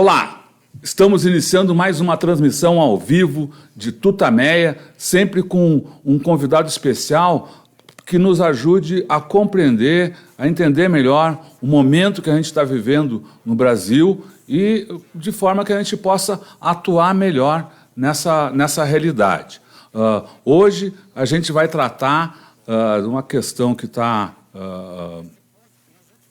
Olá, estamos iniciando mais uma transmissão ao vivo de Tutameia, sempre com um convidado especial que nos ajude a compreender, a entender melhor o momento que a gente está vivendo no Brasil e de forma que a gente possa atuar melhor nessa realidade. Hoje a gente vai tratar de uma questão que está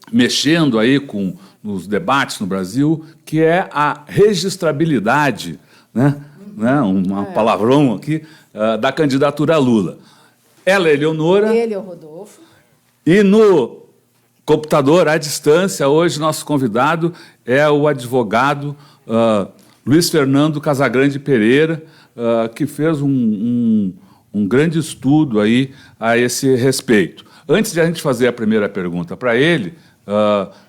mexendo aí com nos debates no Brasil, que é a registrabilidade, né? Palavrão aqui, da candidatura Lula. Ela é Eleonora. Ele é o Rodolfo. E no computador, à distância, hoje nosso convidado é o advogado Luiz Fernando Casagrande Pereira, que fez um grande estudo aí a esse respeito. Antes de a gente fazer a primeira pergunta para ele,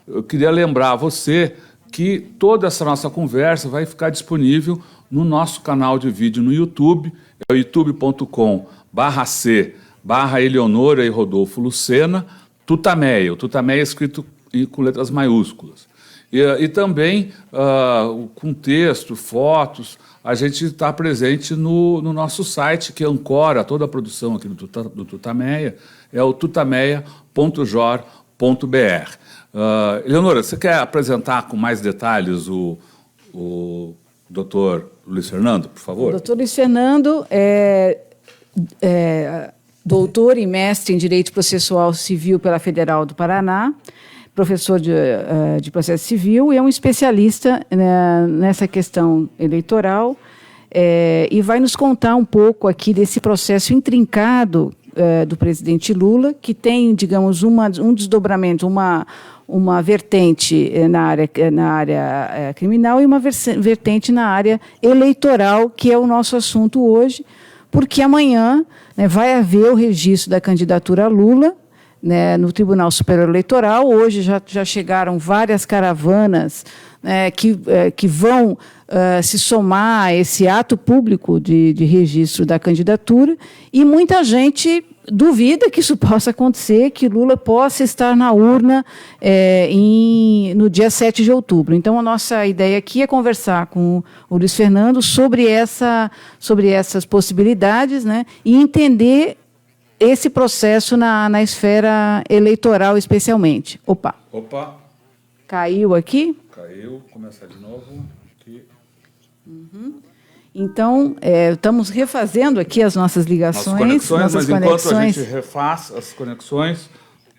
eu queria lembrar a você que toda essa nossa conversa vai ficar disponível no nosso canal de vídeo no YouTube, é o youtube.com/C/Eleonora e Rodolfo Lucena, Tutameia. O Tutameia é escrito com letras maiúsculas. E também, com texto, fotos, a gente está presente no nosso site, que ancora toda a produção aqui do Tutameia, é o tutameia.jor.br. Eleonora, você quer apresentar com mais detalhes o doutor Luiz Fernando, por favor? O doutor Luiz Fernando é doutor e mestre em Direito Processual Civil pela Federal do Paraná, professor de processo civil e é um especialista nessa questão eleitoral e vai nos contar um pouco aqui desse processo intrincado do presidente Lula, que tem, digamos, um desdobramento, uma vertente na área criminal e uma vertente na área eleitoral, que é o nosso assunto hoje, porque amanhã vai haver o registro da candidatura Lula, no Tribunal Superior Eleitoral. Hoje já chegaram várias caravanas que vão se somar a esse ato público de registro da candidatura, e muita gente duvida que isso possa acontecer, que Lula possa estar na urna no dia 7 de outubro. Então, a nossa ideia aqui é conversar com o Luiz Fernando sobre essas possibilidades, e entender esse processo na esfera eleitoral, especialmente. Opa! Caiu aqui? Caiu. Começar de novo. Aqui. Uhum. Então, estamos refazendo aqui as nossas ligações. Nossas conexões. Enquanto a gente refaz as conexões...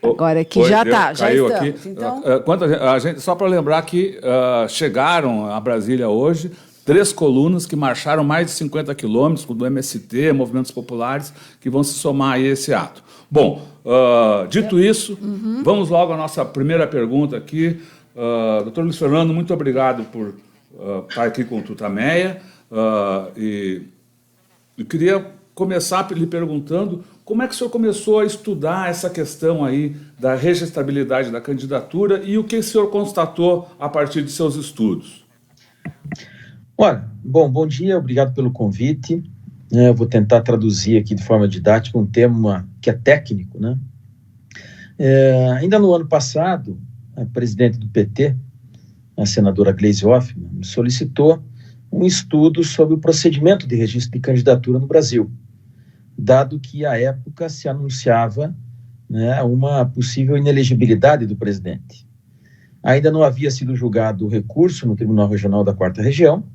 Agora aqui já está, já caiu estamos. Aqui. Então... Só para lembrar que chegaram a Brasília hoje 3 colunas que marcharam mais de 50 quilômetros do MST, Movimentos Populares, que vão se somar a esse ato. Bom, dito isso, vamos logo à nossa primeira pergunta aqui. Doutor Luiz Fernando, muito obrigado por estar aqui com o Tutameia. E eu queria começar lhe perguntando como é que o senhor começou a estudar essa questão aí da registrabilidade da candidatura e o que o senhor constatou a partir de seus estudos. Olha, bom dia, obrigado pelo convite. Eu vou tentar traduzir aqui de forma didática um tema que é técnico, ainda no ano passado, a presidente do PT, a senadora Gleisi Hoffmann, me solicitou um estudo sobre o procedimento de registro de candidatura no Brasil, dado que, à época, se anunciava uma possível inelegibilidade do presidente. Ainda não havia sido julgado o recurso no Tribunal Regional da 4ª Região,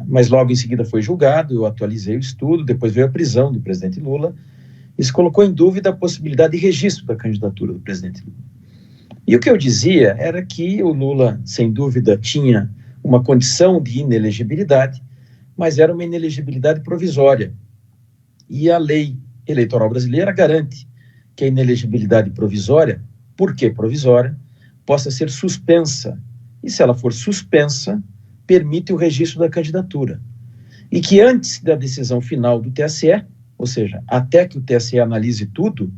mas logo em seguida foi julgado, eu atualizei o estudo, depois veio a prisão do presidente Lula, e se colocou em dúvida a possibilidade de registro da candidatura do presidente Lula. E o que eu dizia era que o Lula, sem dúvida, tinha uma condição de inelegibilidade, mas era uma inelegibilidade provisória. E a lei eleitoral brasileira garante que a inelegibilidade provisória, por que provisória, possa ser suspensa. E se ela for suspensa, permite o registro da candidatura. E que antes da decisão final do TSE, ou seja, até que o TSE analise tudo,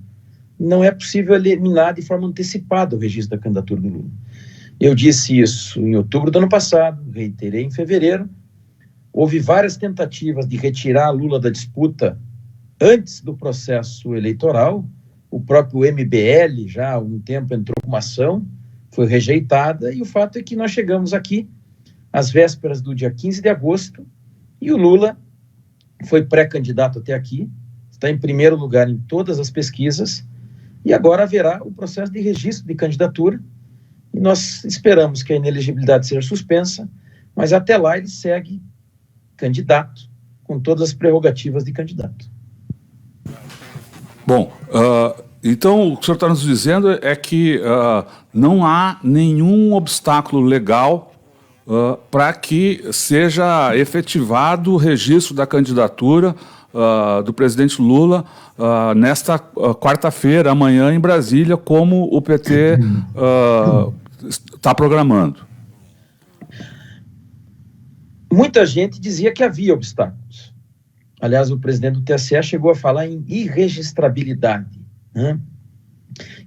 não é possível eliminar de forma antecipada o registro da candidatura do Lula. Eu disse isso em outubro do ano passado, reiterei em fevereiro. Houve várias tentativas de retirar Lula da disputa antes do processo eleitoral. O próprio MBL já há algum tempo entrou com uma ação, foi rejeitada, e o fato é que nós chegamos aqui às vésperas do dia 15 de agosto, e o Lula foi pré-candidato até aqui, está em primeiro lugar em todas as pesquisas, e agora haverá o processo de registro de candidatura, e nós esperamos que a inelegibilidade seja suspensa, mas até lá ele segue candidato, com todas as prerrogativas de candidato. Bom, então o que o senhor está nos dizendo é que não há nenhum obstáculo legal para que seja efetivado o registro da candidatura do presidente Lula nesta quarta-feira, amanhã, em Brasília, como o PT está programando. Muita gente dizia que havia obstáculos. Aliás, o presidente do TSE chegou a falar em irregistrabilidade, né?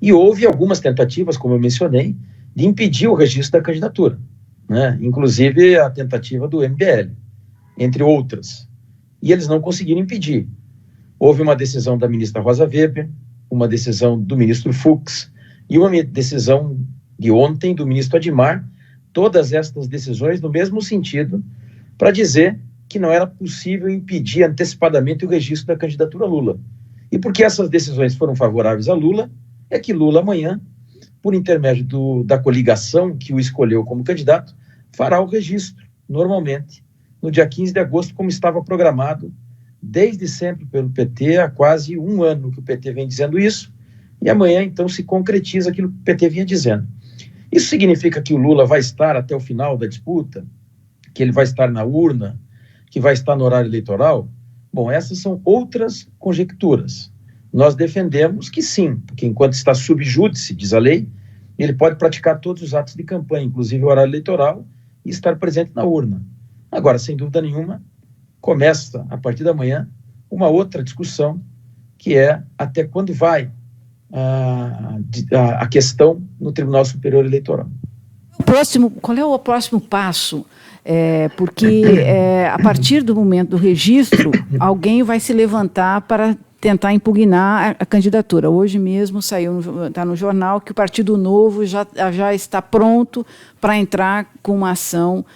E houve algumas tentativas, como eu mencionei, de impedir o registro da candidatura, né? Inclusive a tentativa do MBL, entre outras. E eles não conseguiram impedir. Houve uma decisão da ministra Rosa Weber, uma decisão do ministro Fux e uma decisão de ontem do ministro Admar, todas estas decisões no mesmo sentido, para dizer que não era possível impedir antecipadamente o registro da candidatura Lula. E porque essas decisões foram favoráveis a Lula, é que Lula amanhã, por intermédio da coligação que o escolheu como candidato, fará o registro, normalmente, no dia 15 de agosto, como estava programado desde sempre pelo PT, há quase um ano que o PT vem dizendo isso, e amanhã, então, se concretiza aquilo que o PT vinha dizendo. Isso significa que o Lula vai estar até o final da disputa, que ele vai estar na urna, que vai estar no horário eleitoral? Bom, essas são outras conjecturas. Nós defendemos que sim, porque enquanto está sub júdice, diz a lei, ele pode praticar todos os atos de campanha, inclusive o horário eleitoral, e estar presente na urna. Agora, sem dúvida nenhuma, começa, a partir da manhã, uma outra discussão, que é até quando vai a questão no Tribunal Superior Eleitoral. Qual é o próximo passo? Porque a partir do momento do registro, alguém vai se levantar para tentar impugnar a candidatura. Hoje mesmo está no jornal que o Partido Novo já está pronto para entrar com uma ação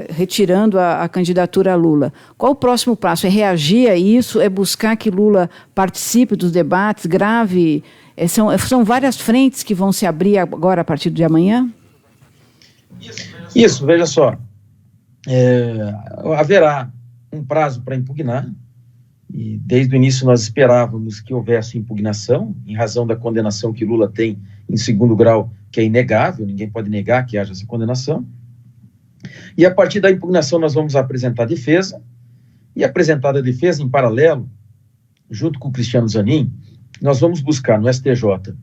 retirando a candidatura a Lula. Qual o próximo passo? É reagir a isso? É buscar que Lula participe dos debates, grave? São várias frentes que vão se abrir agora a partir de amanhã? Isso, veja só. Haverá um prazo para impugnar, e desde o início nós esperávamos que houvesse impugnação, em razão da condenação que Lula tem em segundo grau, que é inegável, ninguém pode negar que haja essa condenação. E a partir da impugnação nós vamos apresentar a defesa, e apresentada a defesa em paralelo, junto com o Cristiano Zanin, nós vamos buscar no STJ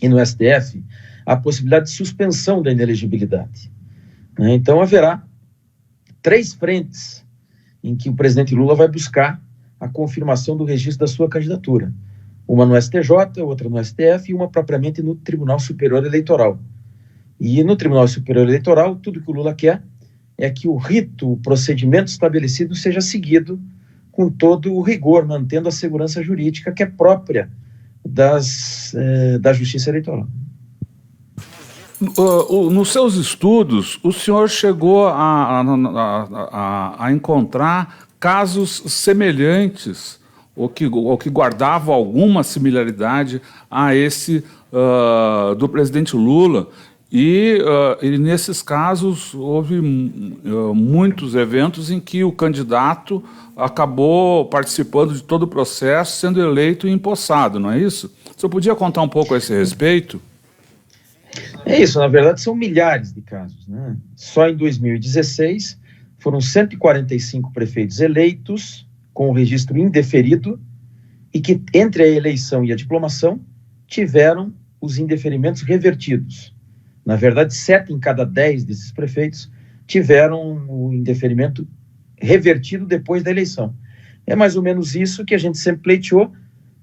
e no STF a possibilidade de suspensão da inelegibilidade. Então haverá 3 frentes em que o presidente Lula vai buscar a confirmação do registro da sua candidatura. Uma no STJ, outra no STF e uma propriamente no Tribunal Superior Eleitoral. E no Tribunal Superior Eleitoral, tudo que o Lula quer é que o rito, o procedimento estabelecido seja seguido com todo o rigor, mantendo a segurança jurídica que é própria da Justiça Eleitoral. Nos seus estudos, o senhor chegou a encontrar casos semelhantes, ou que guardavam alguma similaridade a esse do presidente Lula, e nesses casos houve muitos eventos em que o candidato acabou participando de todo o processo, sendo eleito e empossado, não é isso? O senhor podia contar um pouco a esse respeito? É isso, na verdade são milhares de casos, né? Só em 2016 foram 145 prefeitos eleitos com o registro indeferido e que entre a eleição e a diplomação tiveram os indeferimentos revertidos. Na verdade, 7 em cada 10 desses prefeitos tiveram o indeferimento revertido depois da eleição. É mais ou menos isso que a gente sempre pleiteou,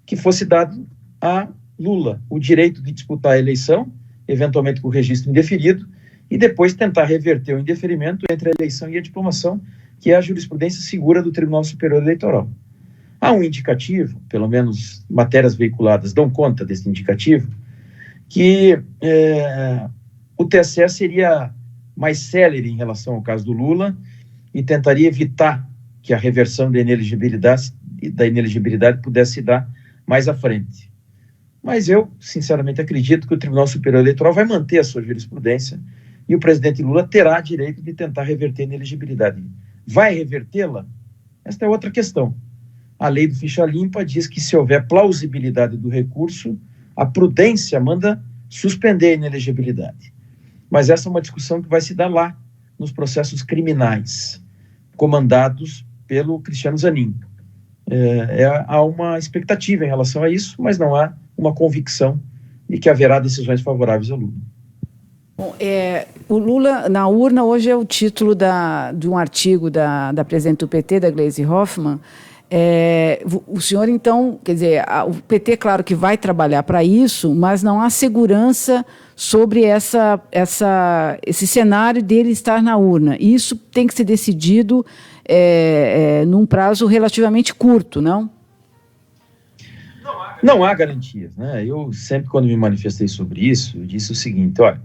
que fosse dado a Lula o direito de disputar a eleição, eventualmente com o registro indeferido, e depois tentar reverter o indeferimento entre a eleição e a diplomação, que é a jurisprudência segura do Tribunal Superior Eleitoral. Há um indicativo, pelo menos matérias veiculadas dão conta desse indicativo, que o TSE seria mais célere em relação ao caso do Lula e tentaria evitar que a reversão da inelegibilidade pudesse se dar mais à frente. Mas eu, sinceramente, acredito que o Tribunal Superior Eleitoral vai manter a sua jurisprudência e o presidente Lula terá direito de tentar reverter a inelegibilidade. Vai revertê-la? Esta é outra questão. A lei do ficha limpa diz que, se houver plausibilidade do recurso, a prudência manda suspender a inelegibilidade. Mas essa é uma discussão que vai se dar lá, nos processos criminais, comandados pelo Cristiano Zanin. Há uma expectativa em relação a isso, mas não há uma convicção de que haverá decisões favoráveis ao Lula. Bom, o Lula na urna hoje é o título de um artigo da presidente do PT, da Gleisi Hoffmann. O senhor, então, quer dizer, o PT, claro que vai trabalhar para isso, mas não há segurança sobre esse cenário dele estar na urna. Isso tem que ser decidido num prazo relativamente curto, não? Não há garantias, né? Eu sempre, quando me manifestei sobre isso, eu disse o seguinte: olha,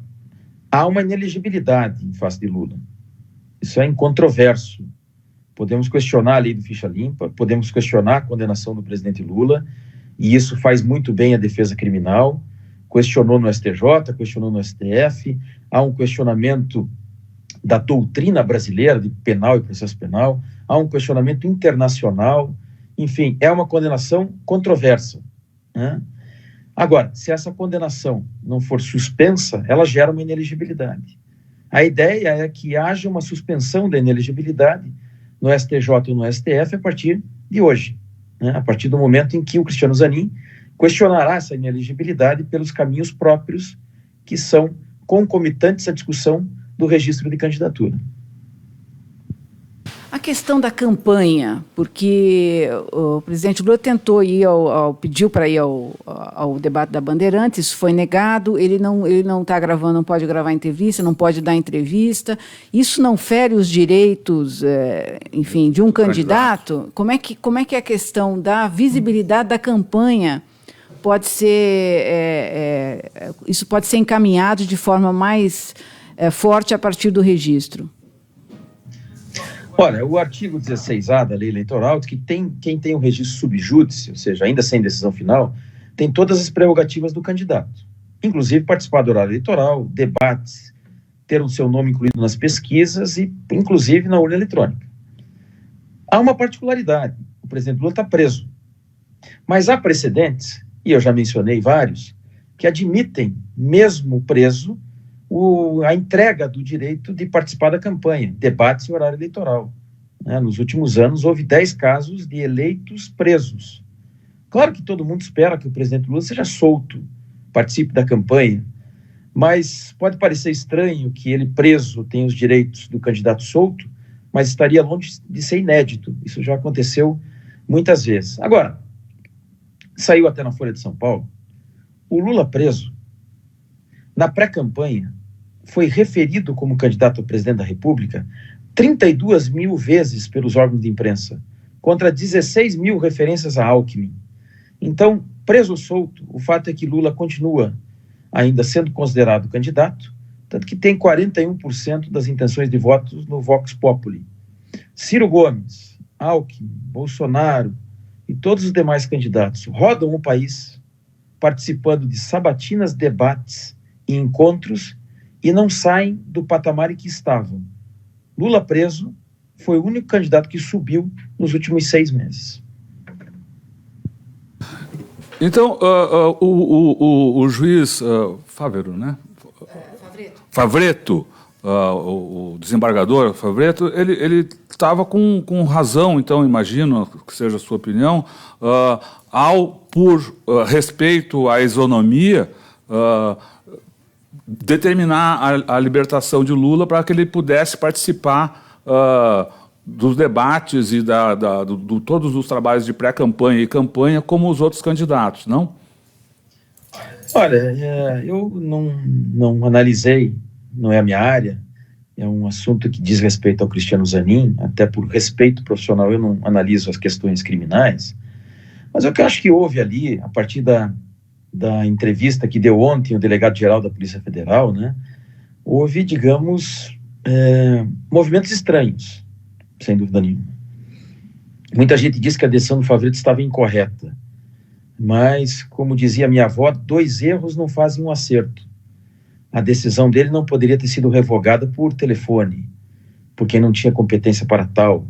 há uma inelegibilidade em face de Lula. Isso é incontroverso. Podemos questionar a lei do ficha limpa, podemos questionar a condenação do presidente Lula, e isso faz muito bem a defesa criminal. Questionou no STJ, questionou no STF, há um questionamento da doutrina brasileira de penal e processo penal, há um questionamento internacional, enfim, é uma condenação controversa, né? Agora, se essa condenação não for suspensa, ela gera uma inelegibilidade. A ideia é que haja uma suspensão da inelegibilidade no STJ ou no STF a partir de hoje, né? A partir do momento em que o Cristiano Zanin questionará essa inelegibilidade pelos caminhos próprios que são concomitantes à discussão do registro de candidatura. A questão da campanha, porque o presidente Lula tentou pediu para ir ao debate da Bandeirantes, isso foi negado, ele não está gravando, não pode gravar entrevista, não pode dar entrevista. Isso não fere os direitos, enfim, de um candidato? Como é que é a questão da visibilidade da campanha pode ser, isso pode ser encaminhado de forma mais forte a partir do registro? Olha, o artigo 16A da lei eleitoral diz que quem tem o registro subjúdice, ou seja, ainda sem decisão final, tem todas as prerrogativas do candidato, inclusive participar do horário eleitoral, debates, ter o seu nome incluído nas pesquisas e, inclusive, na urna eletrônica. Há uma particularidade: o presidente Lula está preso. Mas há precedentes, e eu já mencionei vários, que admitem, mesmo preso, a entrega do direito de participar da campanha, debates e horário eleitoral. Nos últimos anos, houve 10 casos de eleitos presos. Claro que todo mundo espera que o presidente Lula seja solto, participe da campanha, mas pode parecer estranho que ele preso tenha os direitos do candidato solto, mas estaria longe de ser inédito. Isso já aconteceu muitas vezes. Agora, saiu até na Folha de São Paulo, o Lula preso, na pré-campanha, foi referido como candidato a presidente da República 32 mil vezes pelos órgãos de imprensa, contra 16 mil referências a Alckmin. Então, preso ou solto, o fato é que Lula continua ainda sendo considerado candidato, tanto que tem 41% das intenções de votos no Vox Populi. Ciro Gomes, Alckmin, Bolsonaro e todos os demais candidatos rodam o país participando de sabatinas, debates e encontros e não saem do patamar em que estavam. Lula preso foi o único candidato que subiu nos últimos 6 meses. Então, o juiz Fávero, né? Favretto, o desembargador Favretto, ele estava com razão, então, imagino que seja a sua opinião, por respeito à isonomia, determinar a libertação de Lula para que ele pudesse participar dos debates e todos os trabalhos de pré-campanha e campanha como os outros candidatos, não? Olha, eu não analisei, não é a minha área, é um assunto que diz respeito ao Cristiano Zanin, até por respeito profissional eu não analiso as questões criminais, mas o que eu acho que houve ali, a partir da entrevista que deu ontem o delegado-geral da Polícia Federal, né, houve, digamos, movimentos estranhos, sem dúvida nenhuma. Muita gente diz que a decisão do Favreto estava incorreta, mas, como dizia minha avó, 2 erros não fazem um acerto. A decisão dele não poderia ter sido revogada por telefone, porque não tinha competência para tal,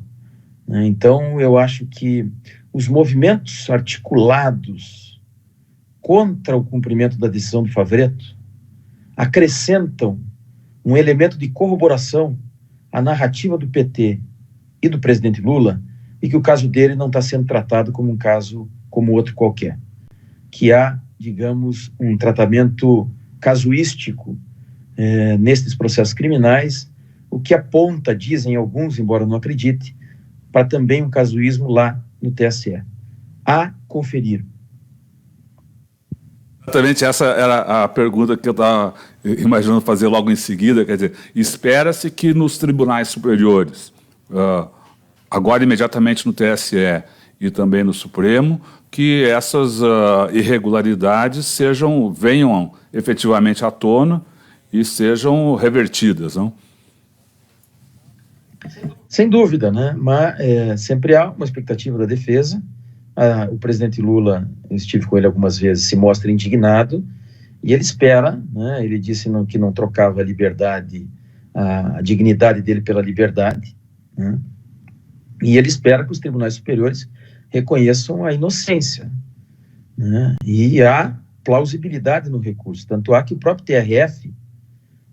né? Então, eu acho que os movimentos articulados contra o cumprimento da decisão do Favreto acrescentam um elemento de corroboração à narrativa do PT e do presidente Lula, e que o caso dele não está sendo tratado como um caso como outro qualquer. Que há, digamos, um tratamento casuístico nesses processos criminais, o que aponta, dizem alguns, embora eu não acredite, para também um casuísmo lá no TSE. A conferir. Exatamente, essa era a pergunta que eu estava imaginando fazer logo em seguida. Quer dizer, espera-se que nos tribunais superiores, agora imediatamente no TSE e também no Supremo, que essas irregularidades venham efetivamente à tona e sejam revertidas, não? Sem dúvida, né? Mas sempre há uma expectativa da defesa. O presidente Lula, eu estive com ele algumas vezes, se mostra indignado, e ele espera, né? Ele disse que não trocava a liberdade, a dignidade dele pela liberdade, né? E ele espera que os tribunais superiores reconheçam a inocência, né? E há plausibilidade no recurso, tanto há que o próprio TRF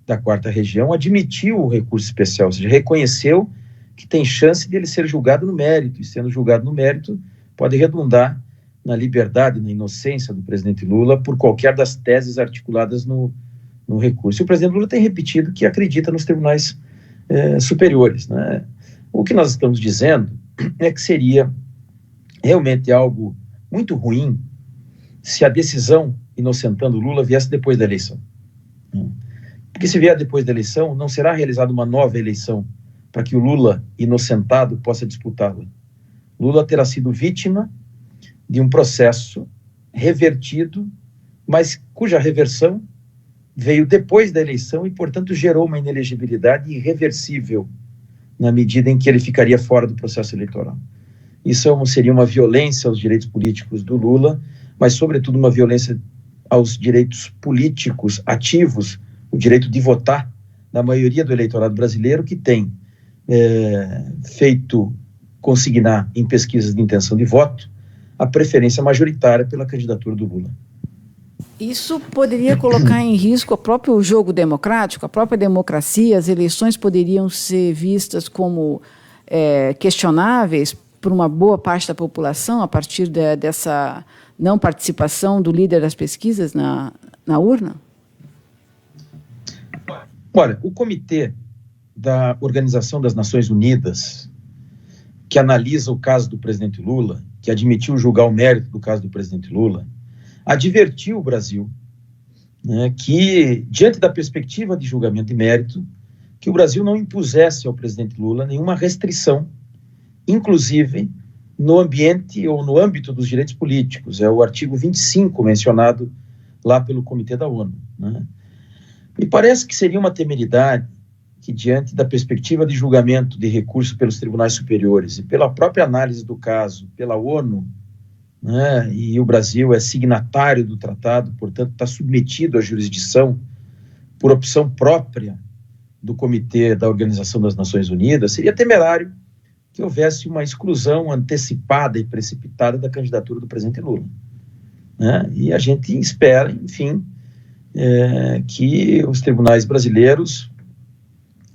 da 4ª Região admitiu o recurso especial, ou seja, reconheceu que tem chance de ele ser julgado no mérito, e sendo julgado no mérito, pode redundar na liberdade, na inocência do presidente Lula por qualquer das teses articuladas no recurso. E o presidente Lula tem repetido que acredita nos tribunais superiores, né? O que nós estamos dizendo é que seria realmente algo muito ruim se a decisão inocentando Lula viesse depois da eleição. Porque se vier depois da eleição, não será realizada uma nova eleição para que o Lula inocentado possa disputá-la. Lula terá sido vítima de um processo revertido, mas cuja reversão veio depois da eleição e, portanto, gerou uma inelegibilidade irreversível na medida em que ele ficaria fora do processo eleitoral. Isso seria uma violência aos direitos políticos do Lula, mas, sobretudo, uma violência aos direitos políticos ativos, o direito de votar da maioria do eleitorado brasileiro, que tem feito consignar em pesquisas de intenção de voto a preferência majoritária pela candidatura do Lula. Isso poderia colocar em risco o próprio jogo democrático, a própria democracia. As eleições poderiam ser vistas como questionáveis por uma boa parte da população a partir dessa não participação do líder das pesquisas na urna? Olha, o Comitê da Organização das Nações Unidas, que analisa o caso do presidente Lula, que admitiu julgar o mérito do caso do presidente Lula, advertiu o Brasil, né, que, diante da perspectiva de julgamento de mérito, que o Brasil não impusesse ao presidente Lula nenhuma restrição, inclusive no ambiente ou no âmbito dos direitos políticos. É o artigo 25 mencionado lá pelo Comitê da ONU, né? Me parece que seria uma temeridade que, diante da perspectiva de julgamento de recurso pelos tribunais superiores e pela própria análise do caso pela ONU, né, e o Brasil é signatário do tratado, portanto está submetido à jurisdição por opção própria do Comitê da Organização das Nações Unidas, seria temerário que houvesse uma exclusão antecipada e precipitada da candidatura do presidente Lula, né? E a gente espera, enfim, que os tribunais brasileiros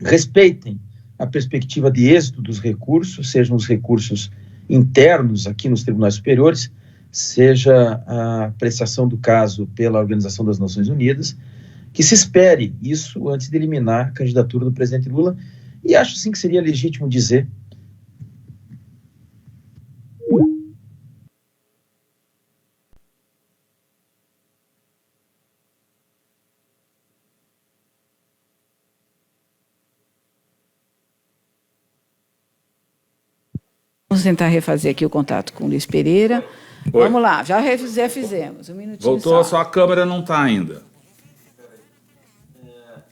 respeitem a perspectiva de êxito dos recursos, sejam os recursos internos aqui nos tribunais superiores, seja a apreciação do caso pela Organização das Nações Unidas, que se espere isso antes de eliminar a candidatura do presidente Lula. E acho sim que seria legítimo dizer Vamos tentar refazer aqui o contato com o Luiz Pereira. Oi. Vamos lá, já fizemos. Um minutinho Voltou, só a câmera não está ainda.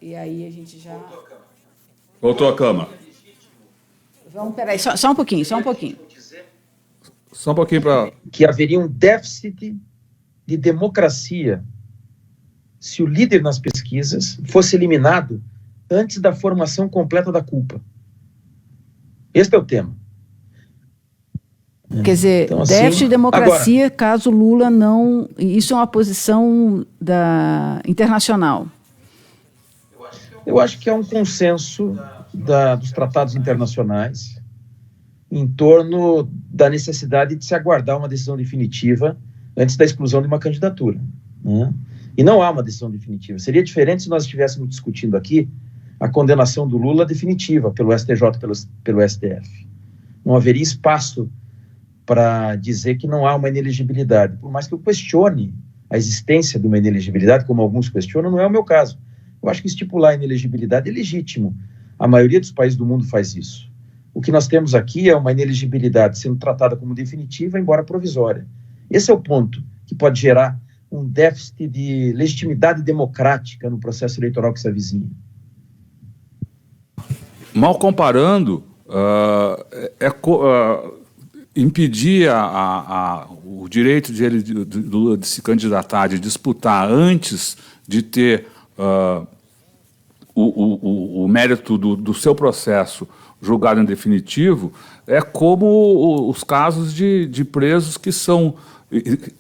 E aí a gente já... Voltou a câmera. Vamos, peraí, só um pouquinho. Só um pouquinho para... Que haveria um déficit de democracia se o líder nas pesquisas fosse eliminado antes da formação completa da culpa. Este é o tema. Quer dizer, então, assim, déficit de democracia agora, caso Lula não... Isso é uma posição internacional. Eu acho que é um consenso dos tratados internacionais em torno da necessidade de se aguardar uma decisão definitiva antes da exclusão de uma candidatura, né? E não há uma decisão definitiva. Seria diferente se nós estivéssemos discutindo aqui a condenação do Lula definitiva pelo STJ, pelo STF. Não haveria espaço para dizer que não há uma inelegibilidade. Por mais que eu questione a existência de uma inelegibilidade, como alguns questionam, não é o meu caso. Eu acho que estipular a inelegibilidade é legítimo. A maioria dos países do mundo faz isso. O que nós temos aqui é uma inelegibilidade sendo tratada como definitiva, embora provisória. Esse é o ponto que pode gerar um déficit de legitimidade democrática no processo eleitoral que se avizinha. Mal comparando, impedir o direito do Lula de se candidatar, de disputar antes de ter o mérito do seu processo julgado em definitivo, é como os casos de presos que são...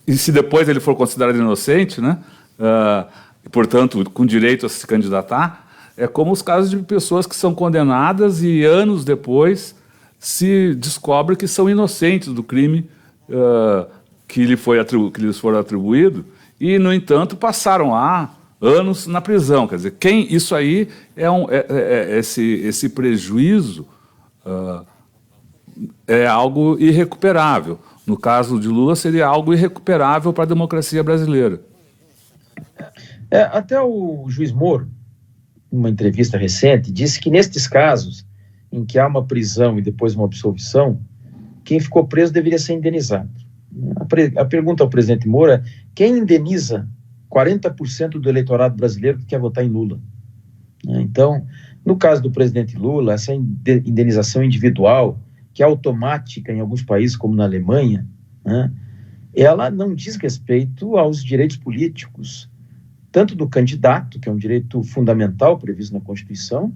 E se depois ele for considerado inocente, né, e, portanto, com direito a se candidatar, é como os casos de pessoas que são condenadas e anos depois se descobre que são inocentes do crime que lhes foi atribuído e, no entanto, passaram lá anos na prisão. Quer dizer, isso aí esse prejuízo é algo irrecuperável. No caso de Lula, seria algo irrecuperável para a democracia brasileira. Até o juiz Moro, numa entrevista recente, disse que nestes casos em que há uma prisão e depois uma absolvição, quem ficou preso deveria ser indenizado. A pergunta ao presidente Moro é: quem indeniza 40% do eleitorado brasileiro que quer votar em Lula? Então, no caso do presidente Lula, essa indenização individual, que é automática em alguns países, como na Alemanha, né, ela não diz respeito aos direitos políticos, tanto do candidato, que é um direito fundamental previsto na Constituição,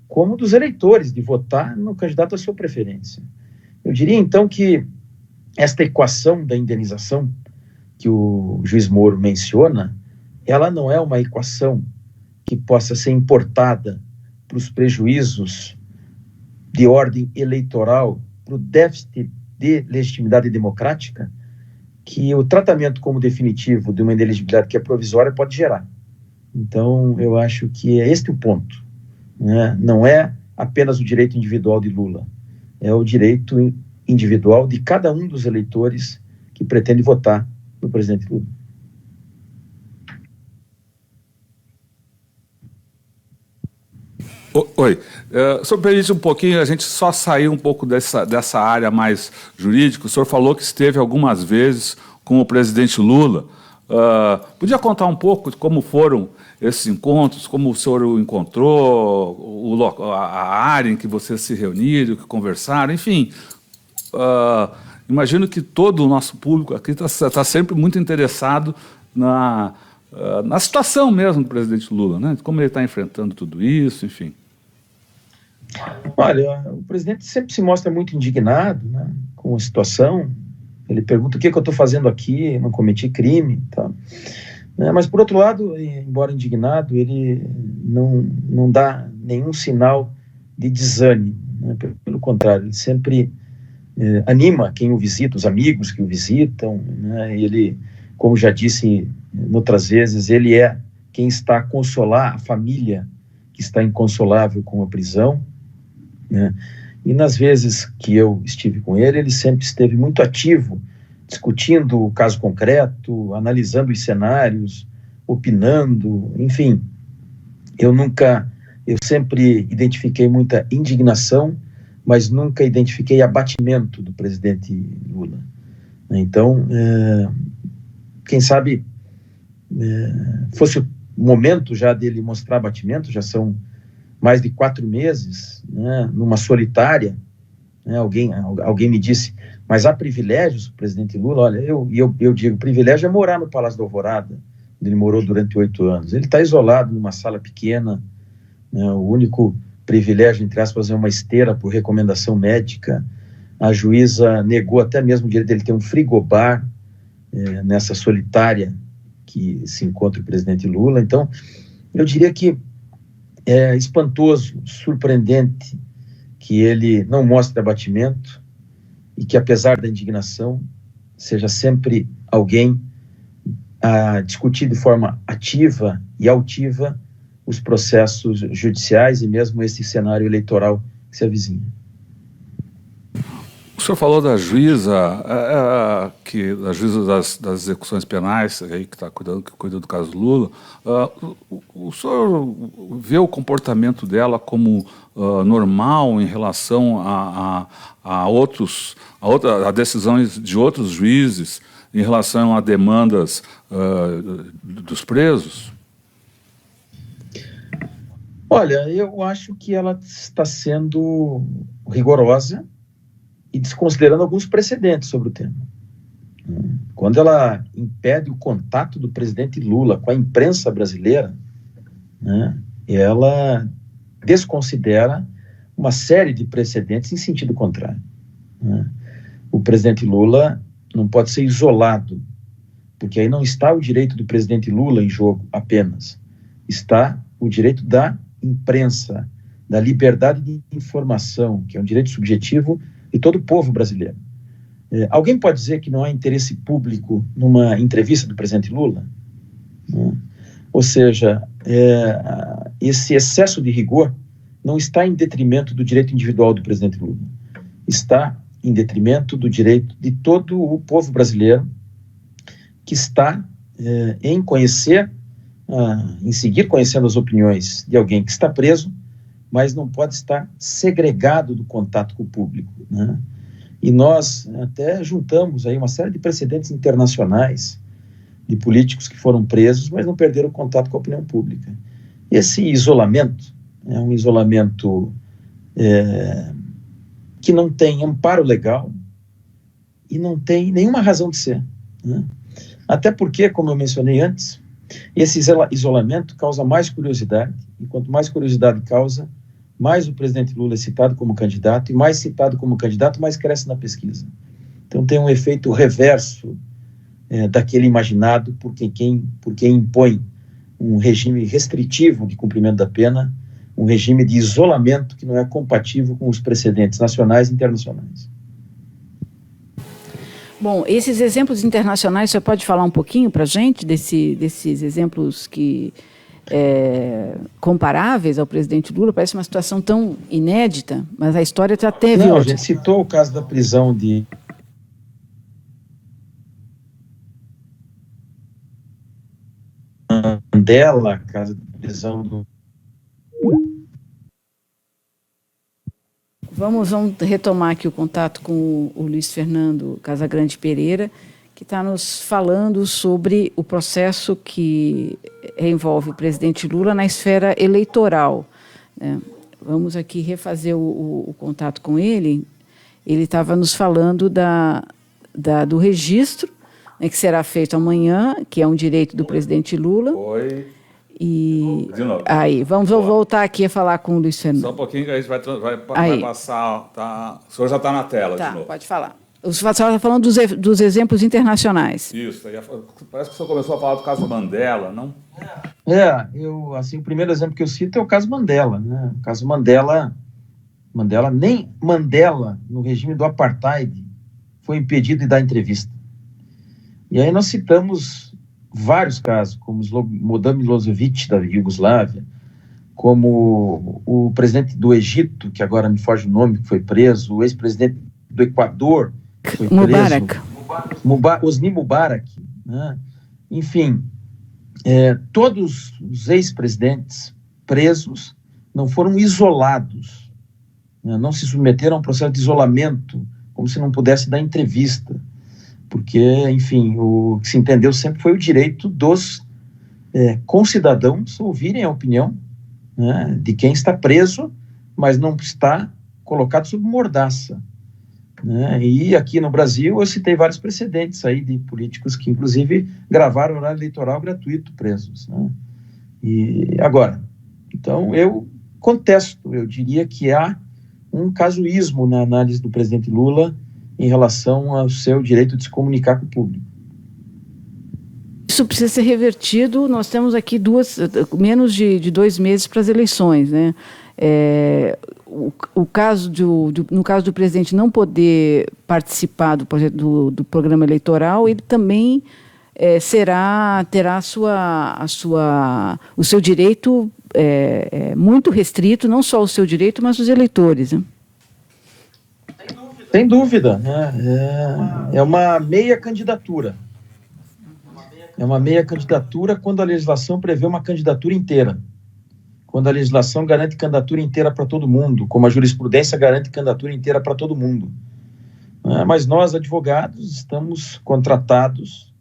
como dos eleitores, de votar no candidato à sua preferência. Eu diria, então, que esta equação da indenização que o juiz Moro menciona, ela não é uma equação que possa ser importada para os prejuízos de ordem eleitoral, para o déficit de legitimidade democrática, que o tratamento como definitivo de uma inelegibilidade que é provisória pode gerar. Então, eu acho que é este o ponto, né? Não é apenas o direito individual de Lula, é o direito individual de cada um dos eleitores que pretende votar no presidente Lula. Oi, o senhor permite um pouquinho, a gente só sair um pouco dessa área mais jurídica. O senhor falou que esteve algumas vezes com o presidente Lula. Podia contar um pouco de como foram esses encontros, como o senhor o encontrou, a área em que vocês se reuniram, que conversaram, enfim. Imagino que todo o nosso público aqui está sempre muito interessado na situação mesmo do presidente Lula, né? Como ele está enfrentando tudo isso, enfim. Olha, o presidente sempre se mostra muito indignado, né, com a situação. Ele pergunta o que eu estou fazendo aqui, não cometi crime, tá? Mas, por outro lado, embora indignado, ele não dá nenhum sinal de desânimo, né? Pelo contrário, ele sempre anima quem o visita, os amigos que o visitam, né? Ele, como já disse outras vezes, ele é quem está a consolar a família que está inconsolável com a prisão, né? E nas vezes que eu estive com ele, ele sempre esteve muito ativo, discutindo o caso concreto, analisando os cenários, opinando, enfim. Eu sempre identifiquei muita indignação, mas nunca identifiquei abatimento do presidente Lula. Então, quem sabe fosse o momento já dele mostrar abatimento, já são mais de 4 meses, né, numa solitária, né, alguém me disse, mas há privilégios para o presidente Lula? Olha, eu digo, privilégio é morar no Palácio da Alvorada, onde ele morou durante 8 anos. Ele está isolado numa sala pequena, né, o único privilégio, entre aspas, é uma esteira por recomendação médica. A juíza negou até mesmo o direito dele ter um frigobar nessa solitária que se encontra o presidente Lula. Então, eu diria que é espantoso, surpreendente que ele não mostre abatimento e que, apesar da indignação, seja sempre alguém a discutir de forma ativa e altiva os processos judiciais e mesmo esse cenário eleitoral que se avizinha. O senhor falou da juíza, da juíza das execuções penais, aí, que cuida do caso Lula. O senhor vê o comportamento dela como normal em relação a decisões de outros juízes em relação a demandas dos presos? Olha, eu acho que ela está sendo rigorosa e desconsiderando alguns precedentes sobre o tema. Quando ela impede o contato do presidente Lula com a imprensa brasileira, né, ela desconsidera uma série de precedentes em sentido contrário. Né. O presidente Lula não pode ser isolado, porque aí não está o direito do presidente Lula em jogo apenas. Está o direito da imprensa, da liberdade de informação, que é um direito subjetivo de todo o povo brasileiro. Alguém pode dizer que não há interesse público numa entrevista do presidente Lula? Ou seja, esse excesso de rigor não está em detrimento do direito individual do presidente Lula. Está em detrimento do direito de todo o povo brasileiro que está em conhecer, em seguir conhecendo as opiniões de alguém que está preso, mas não pode estar segregado do contato com o público, né? E nós até juntamos aí uma série de precedentes internacionais de políticos que foram presos, mas não perderam o contato com a opinião pública. Esse isolamento é um isolamento que não tem amparo legal e não tem nenhuma razão de ser, né? Até porque, como eu mencionei antes, esse isolamento causa mais curiosidade, e quanto mais curiosidade causa, mais o presidente Lula é citado como candidato, e mais citado como candidato, mais cresce na pesquisa. Então tem um efeito reverso daquele imaginado por quem impõe um regime restritivo de cumprimento da pena, um regime de isolamento que não é compatível com os precedentes nacionais e internacionais. Bom, esses exemplos internacionais, você pode falar um pouquinho para a gente desses exemplos que comparáveis ao presidente Lula? Parece uma situação tão inédita, mas a história já teve Não, outra. A gente citou o caso da prisão de Mandela, caso da prisão do... Vamos retomar aqui o contato com o Luiz Fernando Casagrande Pereira, que está nos falando sobre o processo que envolve o presidente Lula na esfera eleitoral, né? Vamos aqui refazer o contato com ele. Ele estava nos falando do registro, né, que será feito amanhã, que é um direito do presidente Lula. Oi. E De novo. aí, vamos voltar aqui a falar com o Luiz Fernando. Só um pouquinho que a gente vai passar. Tá? O senhor já está na tela de novo. Pode falar. O senhor está falando dos exemplos internacionais. Isso. Parece que o senhor começou a falar do caso Mandela, não? O primeiro exemplo que eu cito é o caso Mandela, né? O caso Mandela, nem Mandela, no regime do apartheid, foi impedido de dar entrevista. E aí nós citamos vários casos, como Slobodan Milosevic, da Iugoslávia, como o presidente do Egito, que agora me foge o nome, que foi preso, o ex-presidente do Equador, que foi preso, Hosni Mubarak, né? Enfim, todos os ex-presidentes presos não foram isolados, né? Não se submeteram a um processo de isolamento, como se não pudesse dar entrevista, porque, enfim, o que se entendeu sempre foi o direito dos concidadãos ouvirem a opinião né, de quem está preso, mas não está colocado sob mordaça. Né? E aqui no Brasil eu citei vários precedentes aí de políticos que inclusive gravaram horário eleitoral gratuito presos. Né? E agora, então eu contesto, eu diria que há um casuísmo na análise do presidente Lula em relação ao seu direito de se comunicar com o público. Isso precisa ser revertido. Nós temos aqui menos de 2 meses para as eleições, né? No caso do presidente não poder participar do programa eleitoral, ele também terá o seu direito muito restrito, não só o seu direito, mas os eleitores. Né? Sem dúvida, né? É uma meia candidatura. É uma meia candidatura quando a legislação prevê uma candidatura inteira. Quando a legislação garante candidatura inteira para todo mundo, como a jurisprudência garante candidatura inteira para todo mundo. Mas nós, advogados, estamos contratados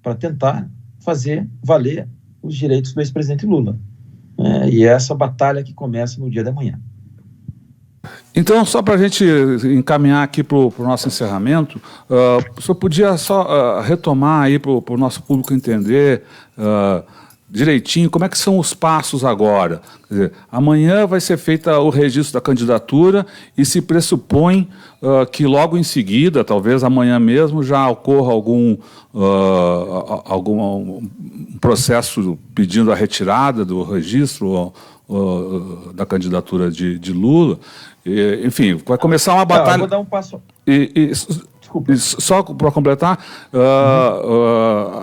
para tentar fazer valer os direitos do ex-presidente Lula. E é essa batalha que começa no dia de amanhã. Então, só para a gente encaminhar aqui para o nosso encerramento, o senhor podia só retomar aí para o nosso público entender direitinho como é que são os passos agora. Quer dizer, amanhã vai ser feito o registro da candidatura e se pressupõe que logo em seguida, talvez amanhã mesmo, já ocorra algum processo pedindo a retirada do registro da candidatura de Lula. Enfim, vai começar uma batalha. Eu vou dar um passo. Só para completar,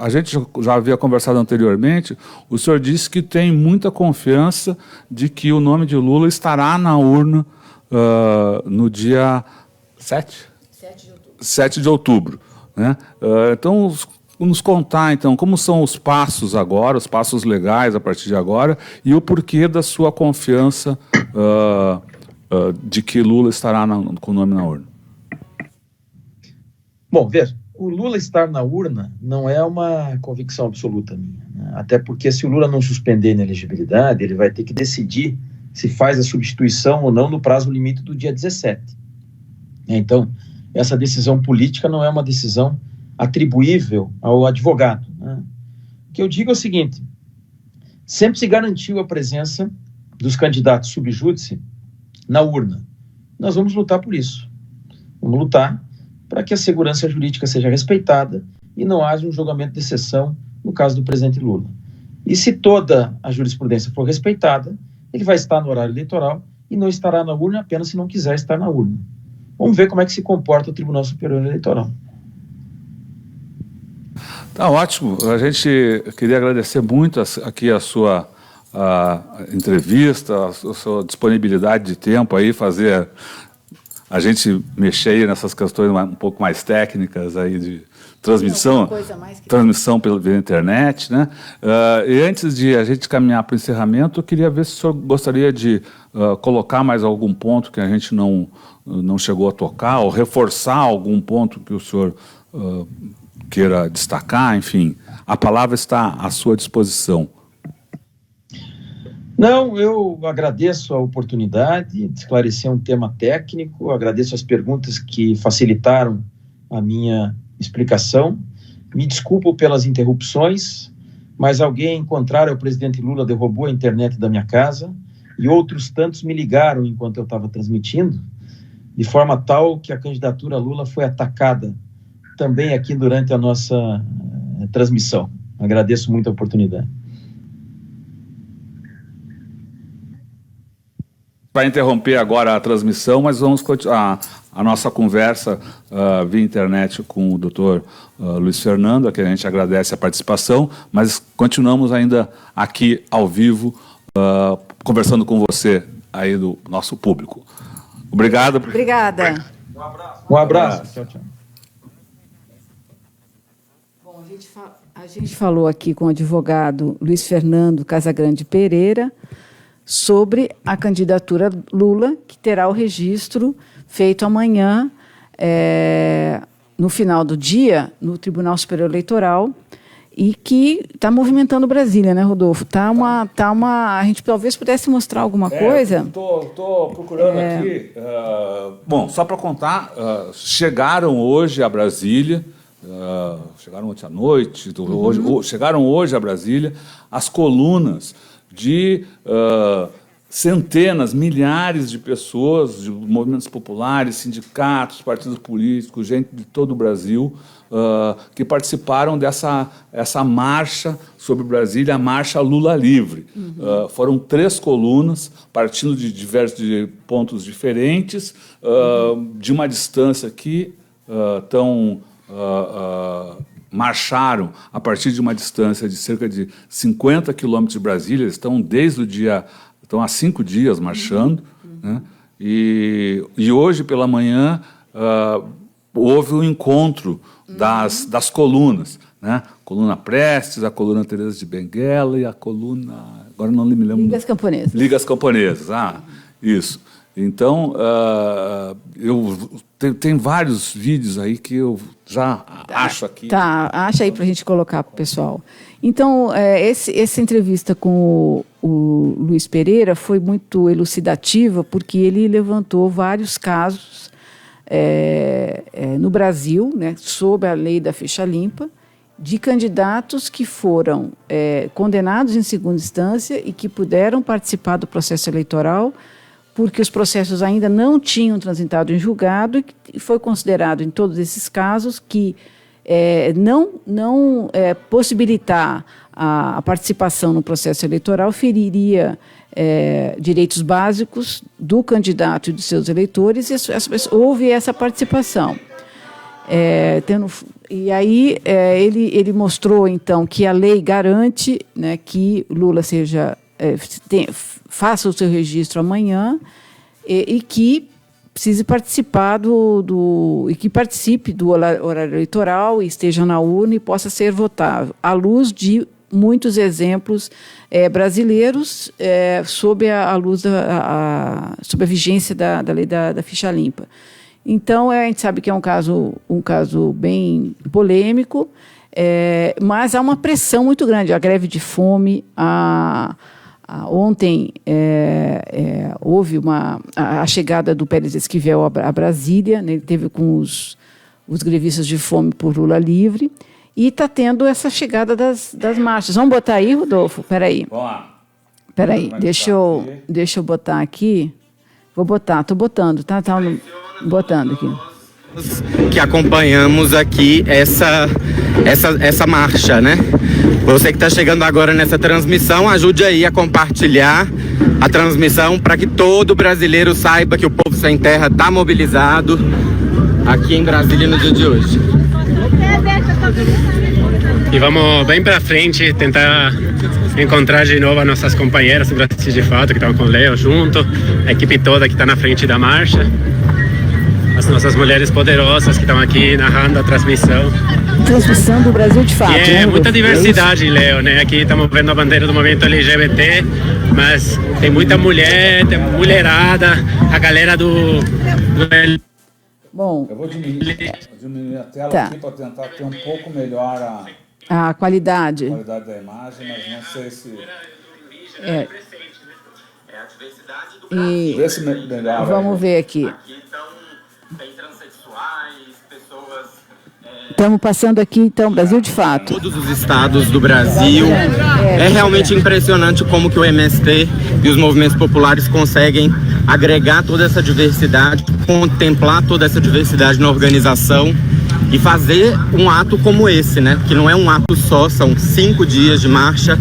a gente já havia conversado anteriormente, o senhor disse que tem muita confiança de que o nome de Lula estará na urna no dia 7 de outubro. Né? Então, nos contar, então, como são os passos agora, os passos legais a partir de agora, e o porquê da sua confiança de que Lula estará com o nome na urna. Bom, veja, o Lula estar na urna não é uma convicção absoluta minha, né? Até porque se o Lula não suspender a inelegibilidade, ele vai ter que decidir se faz a substituição ou não no prazo limite do dia 17. Então, essa decisão política não é uma decisão atribuível ao advogado. Né? O que eu digo é o seguinte: sempre se garantiu a presença dos candidatos sub júdice na urna. Nós vamos lutar por isso. Vamos lutar para que a segurança jurídica seja respeitada e não haja um julgamento de exceção no caso do presidente Lula. E se toda a jurisprudência for respeitada, ele vai estar no horário eleitoral e não estará na urna apenas se não quiser estar na urna. Vamos ver como é que se comporta o Tribunal Superior Eleitoral. Tá ótimo. A gente queria agradecer muito aqui a sua entrevista, a sua disponibilidade de tempo aí, fazer a gente mexer aí nessas questões um pouco mais técnicas aí de transmissão pela internet, né? E antes de a gente caminhar para o encerramento, eu queria ver se o senhor gostaria de colocar mais algum ponto que a gente não chegou a tocar, ou reforçar algum ponto que o senhor queira destacar. Enfim, a palavra está à sua disposição. Não, eu agradeço a oportunidade de esclarecer um tema técnico, agradeço as perguntas que facilitaram a minha explicação, me desculpo pelas interrupções, mas alguém contrário ao presidente Lula derrubou a internet da minha casa e outros tantos me ligaram enquanto eu estava transmitindo, de forma tal que a candidatura Lula foi atacada também aqui durante a nossa transmissão. Agradeço muito a oportunidade. Vai interromper agora a transmissão, mas vamos continuar a nossa conversa via internet com o doutor Luiz Fernando, a quem a gente agradece a participação, mas continuamos ainda aqui ao vivo, conversando com você aí do nosso público. Obrigado. Obrigada. Um abraço. Tchau, tchau. Bom, a gente falou aqui com o advogado Luiz Fernando Casagrande Pereira sobre a candidatura Lula, que terá o registro feito amanhã, no final do dia, no Tribunal Superior Eleitoral, e que está movimentando Brasília, né, Rodolfo? A gente talvez pudesse mostrar alguma coisa. Estou procurando aqui. Bom, só para contar, chegaram hoje a Brasília, chegaram ontem à noite, chegaram hoje a Brasília as colunas de centenas, milhares de pessoas, de movimentos populares, sindicatos, partidos políticos, gente de todo o Brasil, que participaram essa marcha sobre Brasília, a Marcha Lula Livre. Foram 3 colunas, partindo de diversos pontos diferentes, de uma distância que marcharam a partir de uma distância de cerca de 50 quilômetros de Brasília. Eles estão há 5 dias marchando, né? E hoje pela manhã houve um encontro das colunas, né? A coluna Prestes, a coluna Teresa de Benguela e a coluna, agora não me lembro. Ligas Camponesas. Ligas Camponesas, isso. Então, tem vários vídeos aí que eu já acho aqui. Tá, acha aí para a gente colocar para o pessoal. Então, essa entrevista com o Luiz Pereira foi muito elucidativa, porque ele levantou vários casos no Brasil, né, sob a lei da ficha limpa, de candidatos que foram condenados em segunda instância e que puderam participar do processo eleitoral porque os processos ainda não tinham transitado em julgado e foi considerado em todos esses casos que não possibilitar a participação no processo eleitoral feriria direitos básicos do candidato e dos seus eleitores, e houve essa participação. E aí ele mostrou, então, que a lei garante, né, que Lula faça o seu registro amanhã e que precise participar e que participe do horário eleitoral e esteja na urna e possa ser votado, à luz de muitos exemplos brasileiros sob a sob a vigência da lei da ficha limpa. Então, a gente sabe que é um caso bem polêmico, mas há uma pressão muito grande. A greve de fome, ontem houve a chegada do Pérez Esquivel a Brasília, né? Ele teve com os grevistas de fome por Lula livre, e está tendo essa chegada das marchas. Vamos botar aí, Rodolfo? Espera aí. Vamos lá. Espera aí, deixa eu botar aqui. Vou botar, estou botando, tá? Botando aqui. Que acompanhamos aqui essa marcha, né? Você que está chegando agora nessa transmissão, ajude aí a compartilhar a transmissão para que todo brasileiro saiba que o Povo Sem Terra está mobilizado aqui em Brasília no dia de hoje. E vamos bem para frente tentar encontrar de novo as nossas companheiras do Brasil de Fato, que estão com o Leo junto, a equipe toda que está na frente da marcha, as nossas mulheres poderosas que estão aqui narrando a transmissão. Transmissão do Brasil de Fato. E né, muita diversidade, Leo, né? Aqui estamos vendo a bandeira do movimento LGBT, mas tem muita mulher, tem mulherada, a galera do Bom, eu vou diminuir a tela aqui para tentar ter um pouco melhor a qualidade. da imagem, mas não sei se... E Vê se melhora. vamos ver aqui. Aqui tem transexuais, pessoas... Estamos passando aqui, então, Brasil de Fato. Todos os estados do Brasil. É realmente impressionante como que o MST e os movimentos populares conseguem agregar toda essa diversidade, contemplar toda essa diversidade na organização e fazer um ato como esse, né? Que não é um ato só, são 5 dias de marcha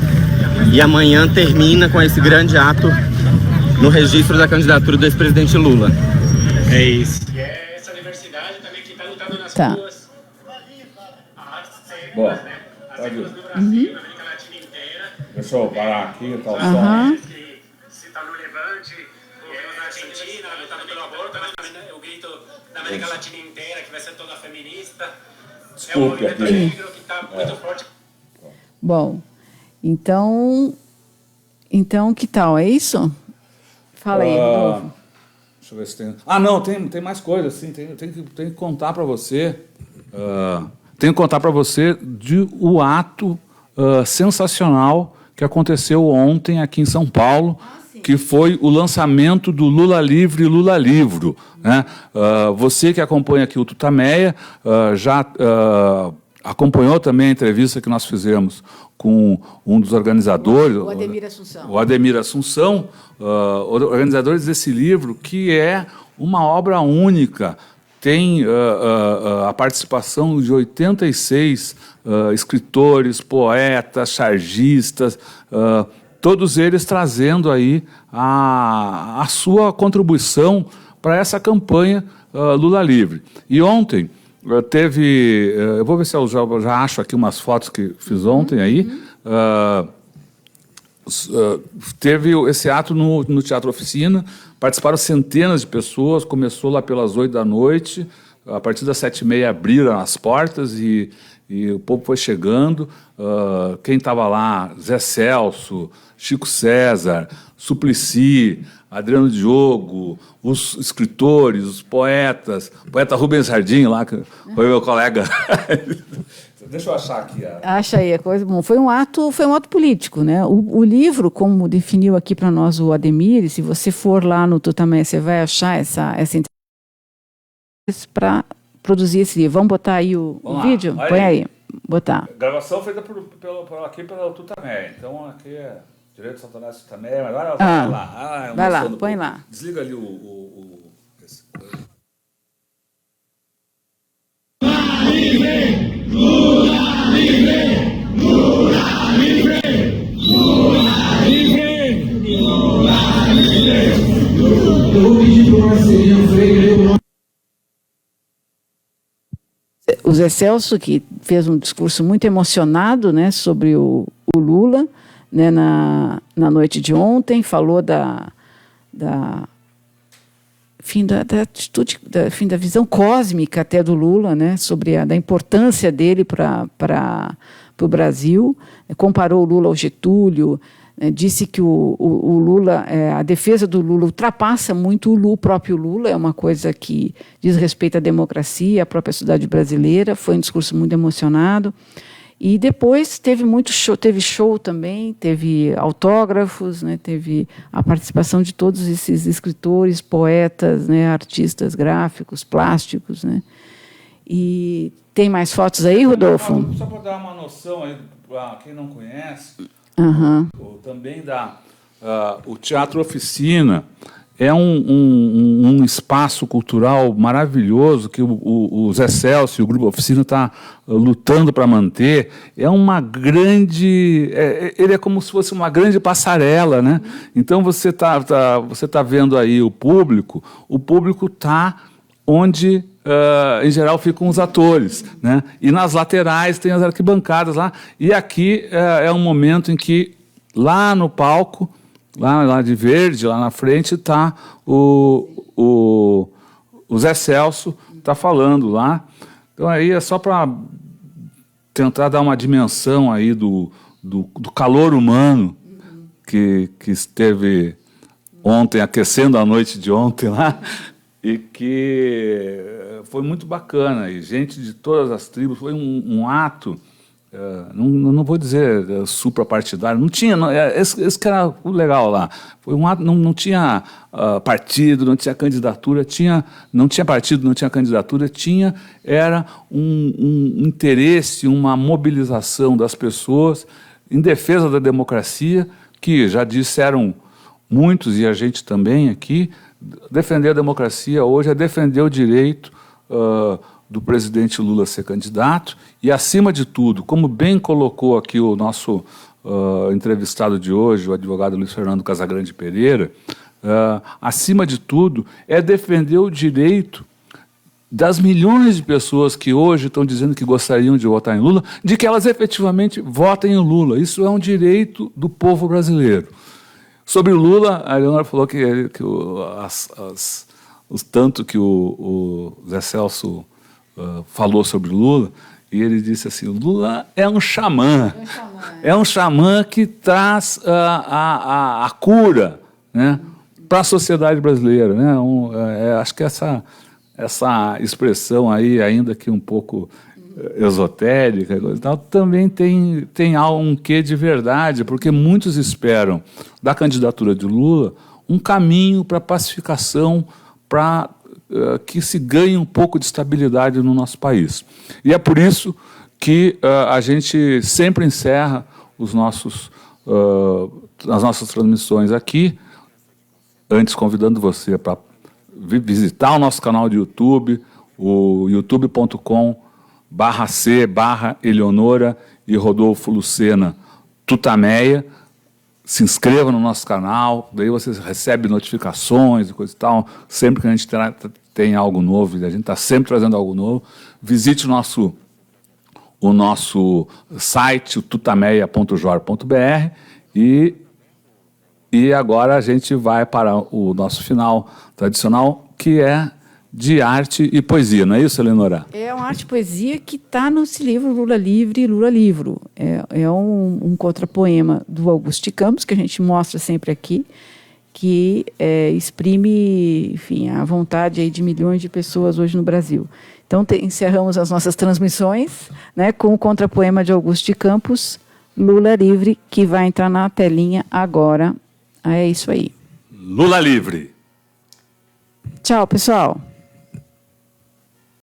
e amanhã termina com esse grande ato no registro da candidatura do ex-presidente Lula. É isso. E é essa diversidade também que está lutando nas ruas. Boa, pode ir. Deixa eu parar aqui, tá o som. Se está no Levante, na Argentina, lutando pelo aborto, mas também o grito da América Latina inteira, que vai ser toda feminista. Desculpe, é um movimento aqui. negro que está muito forte. Bom, então, que tal? É isso? Fala aí, Rodolfo. Deixa eu ver se tem... não, tem mais coisas, sim. Tem que contar para você... tenho que contar para você o ato sensacional que aconteceu ontem aqui em São Paulo, que foi o lançamento do Lula Livre, Lula Livro, né? Você que acompanha aqui o Tutameia já acompanhou também a entrevista que nós fizemos com um dos organizadores, O Ademir Assunção. O Ademir Assunção, organizadores desse livro, que é uma obra única. Tem a participação de 86 escritores, poetas, chargistas, todos eles trazendo aí a sua contribuição para essa campanha Lula Livre. E ontem teve, eu vou ver se eu já acho aqui umas fotos que fiz ontem aí, teve esse ato no Teatro Oficina, participaram centenas de pessoas, começou lá pelas 8 da noite, a partir das 7h30 abriram as portas e o povo foi chegando. Quem estava lá, Zé Celso, Chico César, Suplicy, Adriano Diogo, os escritores, os poetas, o poeta Rubens Jardim, lá, que foi meu colega. Deixa eu achar aqui. Acha aí a coisa. Bom, foi um ato político, né? O livro, como definiu aqui para nós o Ademir, e se você for lá no Tutameia, você vai achar essa entrevista para produzir esse livro. Vamos botar aí o vídeo? Põe aí. Botar. Gravação feita aqui pela Tutameia. Então, aqui é direito de Satanás Tutameia, mas vai lá. Vai lá, põe lá. Desliga ali Lula livre! Lula livre! Lula livre! Lula livre! Eu vou pedir para o Marcelinho Freire. O Zé Celso, que fez um discurso muito emocionado, né, sobre o Lula, né, na noite de ontem, falou da atitude, da visão cósmica até do Lula, né, sobre da importância dele para o Brasil, comparou o Lula ao Getúlio, disse que o Lula, a defesa do Lula ultrapassa muito o próprio Lula, é uma coisa que diz respeito à democracia, à própria sociedade brasileira. Foi um discurso muito emocionado. E depois teve show também, teve autógrafos, né, teve a participação de todos esses escritores, poetas, né, artistas gráficos, plásticos, né. E tem mais fotos aí, Rodolfo? Só para dar uma noção aí para quem não conhece, também o Teatro Oficina é um espaço cultural maravilhoso que o Zé Celso e o Grupo Oficina está lutando para manter. É uma grande... ele é como se fosse uma grande passarela, né? Então você tá vendo aí o público está onde, em geral, ficam os atores, né? E nas laterais tem as arquibancadas lá. E aqui é um momento em que, lá no palco, lá de verde, lá na frente, está o Zé Celso, está falando lá. Então, aí é só para tentar dar uma dimensão aí do calor humano que esteve ontem, aquecendo a noite de ontem lá, e que foi muito bacana. E gente de todas as tribos, foi um ato... não vou dizer suprapartidário, não tinha, esse que era o legal lá. Foi um ato, não tinha partido, não tinha candidatura, não tinha partido, não tinha candidatura, era um interesse, uma mobilização das pessoas em defesa da democracia, que já disseram muitos, e a gente também aqui, defender a democracia hoje é defender o direito do presidente Lula ser candidato e, acima de tudo, como bem colocou aqui o nosso entrevistado de hoje, o advogado Luiz Fernando Casagrande Pereira, acima de tudo, é defender o direito das milhões de pessoas que hoje estão dizendo que gostariam de votar em Lula, de que elas efetivamente votem em Lula. Isso é um direito do povo brasileiro. Sobre o Lula, a Eleonora falou que tanto que o Zé Celso falou sobre Lula, e ele disse assim: o Lula é um xamã. É um xamã que traz a cura, né, para a sociedade brasileira. Né? Acho que essa expressão aí, ainda que um pouco esotérica, coisa e tal, também tem um quê de verdade, porque muitos esperam da candidatura de Lula um caminho para a pacificação, para que se ganhe um pouco de estabilidade no nosso país. E é por isso que a gente sempre encerra as nossas transmissões aqui, antes convidando você para visitar o nosso canal de YouTube, o youtube.com/C/Eleonora e Rodolfo Lucena Tutameia. Se inscreva no nosso canal, daí você recebe notificações e coisa e tal. Sempre que a gente tem algo novo, a gente está sempre trazendo algo novo. Visite o nosso site, o tutameia.jor.br, e agora a gente vai para o nosso final tradicional, que é de arte e poesia, não é isso, Eleonora? É uma arte e poesia que está nesse livro Lula Livre, Lula Livro. É um contrapoema do Augusto de Campos, que a gente mostra sempre aqui, que exprime, enfim, a vontade aí de milhões de pessoas hoje no Brasil. Então, encerramos as nossas transmissões, né, com o contrapoema de Augusto de Campos, Lula Livre, que vai entrar na telinha agora. É isso aí. Lula Livre. Tchau, pessoal.